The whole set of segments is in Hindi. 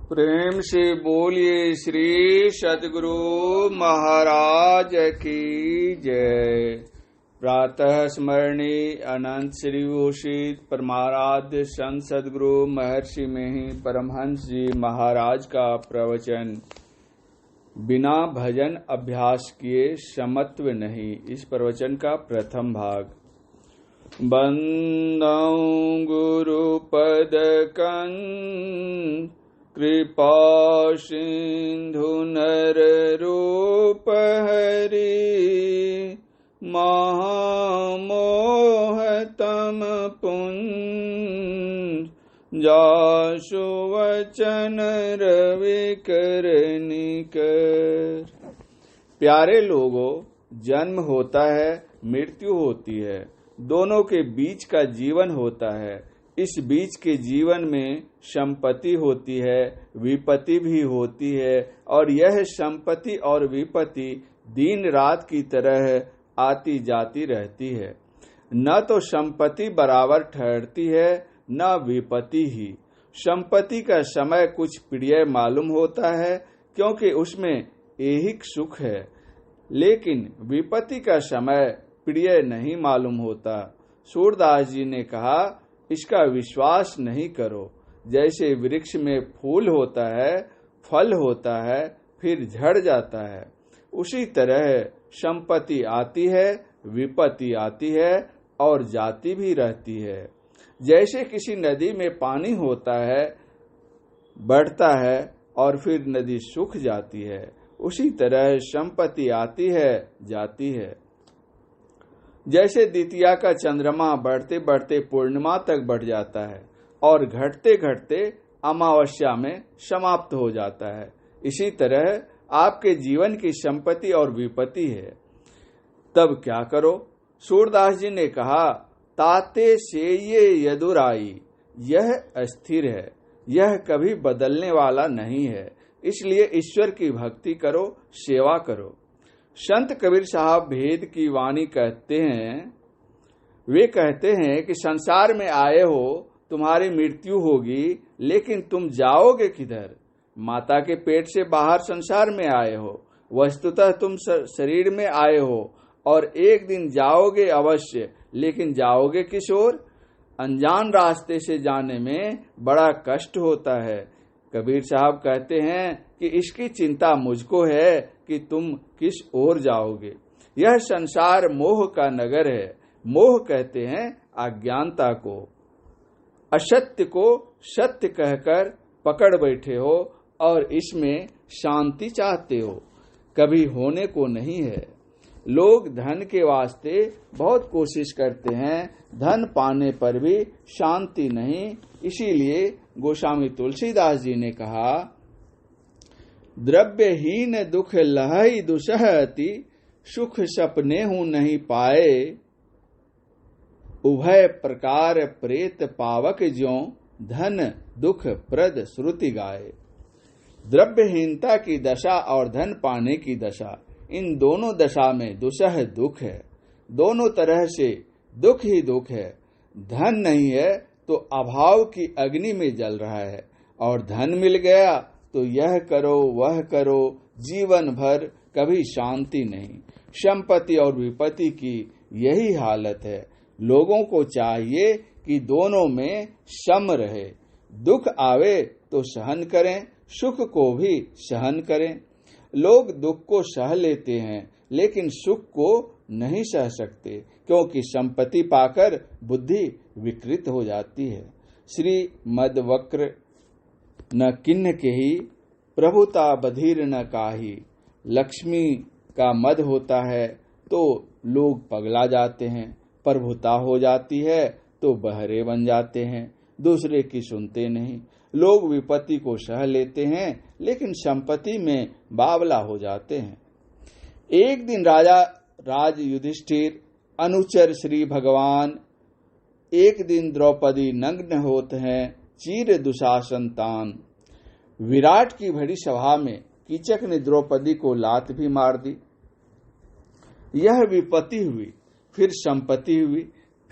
प्रेम से बोलिए श्री सद्गुरु महाराज की जय। प्रातः स्मरणीय अनंत श्री भूषित परमाराध्य संत सद्गुरु महर्षि मेहि परमहंस जी महाराज का प्रवचन। बिना भजन अभ्यास किए समत्व नहीं। इस प्रवचन का प्रथम भाग। बंदौ गुरु पद कंद कृपा सिंधु नर रूप हरि महामोह तम पुंज जासु वचन रवि कर निकर। प्यारे लोगों, जन्म होता है, मृत्यु होती है, दोनों के बीच का जीवन होता है। इस बीच के जीवन में संपत्ति होती है, विपत्ति भी होती है, और यह संपत्ति और विपत्ति दिन रात की तरह आती जाती रहती है। न तो संपत्ति बराबर ठहरती है, न विपत्ति ही। संपत्ति का समय कुछ प्रिय मालूम होता है क्योंकि उसमें ऐहिक सुख है, लेकिन विपत्ति का समय प्रिय नहीं मालूम होता। सूरदास जी ने कहा, इसका विश्वास नहीं करो। जैसे वृक्ष में फूल होता है, फल होता है, फिर झड़ जाता है, उसी तरह संपत्ति आती है, विपत्ति आती है और जाती भी रहती है। जैसे किसी नदी में पानी होता है, बढ़ता है और फिर नदी सूख जाती है, उसी तरह संपत्ति आती है, जाती है। जैसे द्वितीया का चंद्रमा बढ़ते बढ़ते पूर्णिमा तक बढ़ जाता है और घटते घटते अमावस्या में समाप्त हो जाता है, इसी तरह आपके जीवन की संपत्ति और विपत्ति है। तब क्या करो? सूरदास जी ने कहा, ताते से ये यदुराई, यह अस्थिर है, यह कभी बदलने वाला नहीं है। इसलिए ईश्वर की भक्ति करो, सेवा करो। संत कबीर साहब भेद की वाणी कहते हैं। वे कहते हैं कि संसार में आए हो, तुम्हारी मृत्यु होगी, लेकिन तुम जाओगे किधर? माता के पेट से बाहर संसार में आए हो, वस्तुतः तुम शरीर में आए हो और एक दिन जाओगे अवश्य, लेकिन जाओगे किस ओर? अनजान रास्ते से जाने में बड़ा कष्ट होता है। कबीर साहब कहते हैं कि इसकी चिंता मुझको है कि तुम किस ओर जाओगे। यह संसार मोह का नगर है। मोह कहते हैं अज्ञानता को। असत्य को सत्य कहकर पकड़ बैठे हो और इसमें शांति चाहते हो, कभी होने को नहीं है। लोग धन के वास्ते बहुत कोशिश करते हैं, धन पाने पर भी शांति नहीं। इसीलिए गोस्वामी तुलसीदास जी ने कहा, द्रव्यहीन दुख लहई दुसहति, सुख सपने हूँ नहीं पाए, उभय प्रकार प्रेत पावक ज्यों, धन दुख प्रद श्रुति गाए। द्रव्यहीनता की दशा और धन पाने की दशा, इन दोनों दशा में दुसह दुख है। दोनों तरह से दुख ही दुख है। धन नहीं है तो अभाव की अग्नि में जल रहा है, और धन मिल गया तो यह करो वह करो, जीवन भर कभी शांति नहीं। संपत्ति और विपत्ति की यही हालत है। लोगों को चाहिए कि दोनों में सम रहे। दुख आवे तो सहन करें, सुख को भी सहन करें। लोग दुख को सह लेते हैं, लेकिन सुख को नहीं सह सकते, क्योंकि संपत्ति पाकर बुद्धि विकृत हो जाती है। श्री मदवक्र न किन्न के ही, प्रभुता बधिर न काही। लक्ष्मी का मद होता है तो लोग पगला जाते हैं, प्रभुता हो जाती है तो बहरे बन जाते हैं, दूसरे की सुनते नहीं। लोग विपत्ति को सह लेते हैं, लेकिन संपत्ति में बावला हो जाते हैं। एक दिन राज युधिष्ठिर, अनुचर श्री भगवान, एक दिन द्रौपदी नग्न होते हैं, चीर दुशासन तान। विराट की भरी सभा में कीचक ने द्रौपदी को लात भी मार दी। यह विपत्ति हुई, फिर संपत्ति हुई,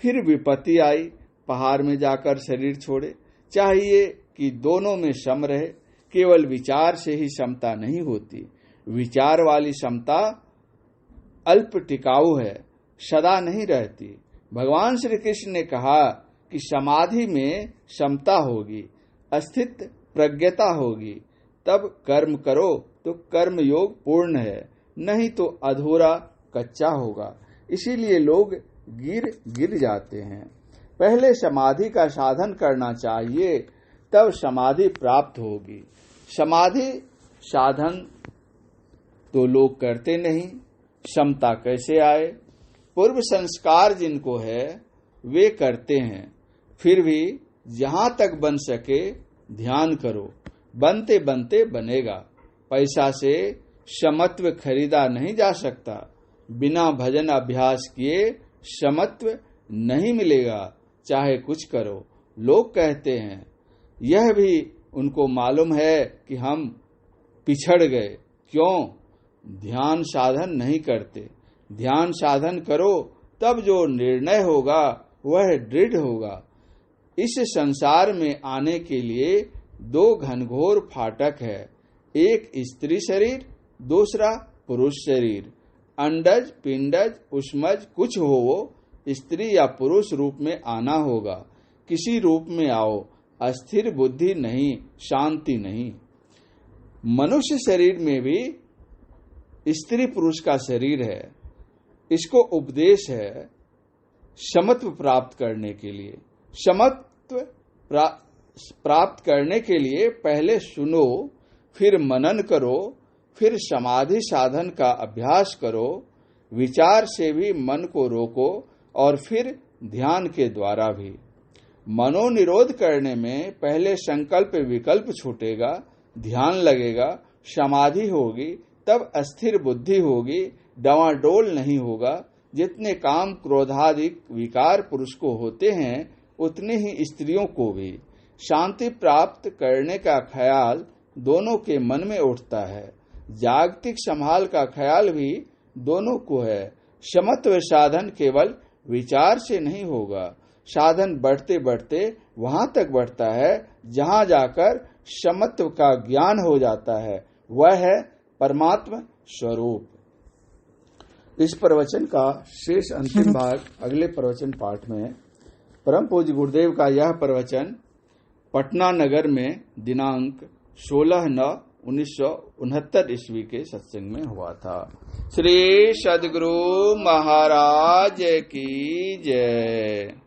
फिर विपत्ति आई, पहाड़ में जाकर शरीर छोड़े। चाहिए कि दोनों में सम रहे। केवल विचार से ही समता नहीं होती। विचार वाली समता अल्प टिकाऊ है, सदा नहीं रहती। भगवान श्री कृष्ण ने कहा कि समाधि में समता होगी, अस्तित्व प्रज्ञता होगी, तब कर्म करो तो कर्म योग पूर्ण है, नहीं तो अधूरा कच्चा होगा। इसीलिए लोग गिर जाते हैं। पहले समाधि का साधन करना चाहिए, तब समाधि प्राप्त होगी। समाधि साधन तो लोग करते नहीं, क्षमता कैसे आए? पूर्व संस्कार जिनको है वे करते हैं। फिर भी जहां तक बन सके ध्यान करो, बनते बनते बनेगा। पैसा से समत्व खरीदा नहीं जा सकता। बिना भजन अभ्यास किए समत्व नहीं मिलेगा, चाहे कुछ करो। लोग कहते हैं, यह भी उनको मालूम है कि हम पिछड़ गए। क्यों? ध्यान साधन नहीं करते। ध्यान साधन करो, तब जो निर्णय होगा वह दृढ़ होगा। इस संसार में आने के लिए दो घनघोर फाटक है, एक स्त्री शरीर, दूसरा पुरुष शरीर। अंडज, पिंडज, उष्मज कुछ हो, स्त्री या पुरुष रूप में आना होगा। किसी रूप में आओ, अस्थिर बुद्धि नहीं, शांति नहीं। मनुष्य शरीर में भी स्त्री पुरुष का शरीर है। इसको उपदेश है समत्व प्राप्त करने के लिए। समत्व प्राप्त करने के लिए पहले सुनो, फिर मनन करो, फिर समाधि साधन का अभ्यास करो। विचार से भी मन को रोको और फिर ध्यान के द्वारा भी। मनोनिरोध करने में पहले संकल्प विकल्प छूटेगा, ध्यान लगेगा, समाधि होगी, तब अस्थिर बुद्धि होगी, डवाडोल नहीं होगा। जितने काम क्रोधादिक विकार पुरुष को होते हैं उतने ही स्त्रियों को भी। शांति प्राप्त करने का ख्याल दोनों के मन में उठता है। जागतिक संभाल का ख्याल भी दोनों को है। समत्व साधन केवल विचार से नहीं होगा। साधन बढ़ते बढ़ते वहां तक बढ़ता है जहां जाकर समत्व का ज्ञान हो जाता है, वह है परमात्मा स्वरूप। इस प्रवचन का शेष अंतिम भाग अगले प्रवचन पाठ में। परम पूज्य गुरुदेव का यह प्रवचन पटना नगर में दिनांक 16/9/1969 ईस्वी के सत्संग में हुआ था। श्री सद्गुरु महाराज की जय।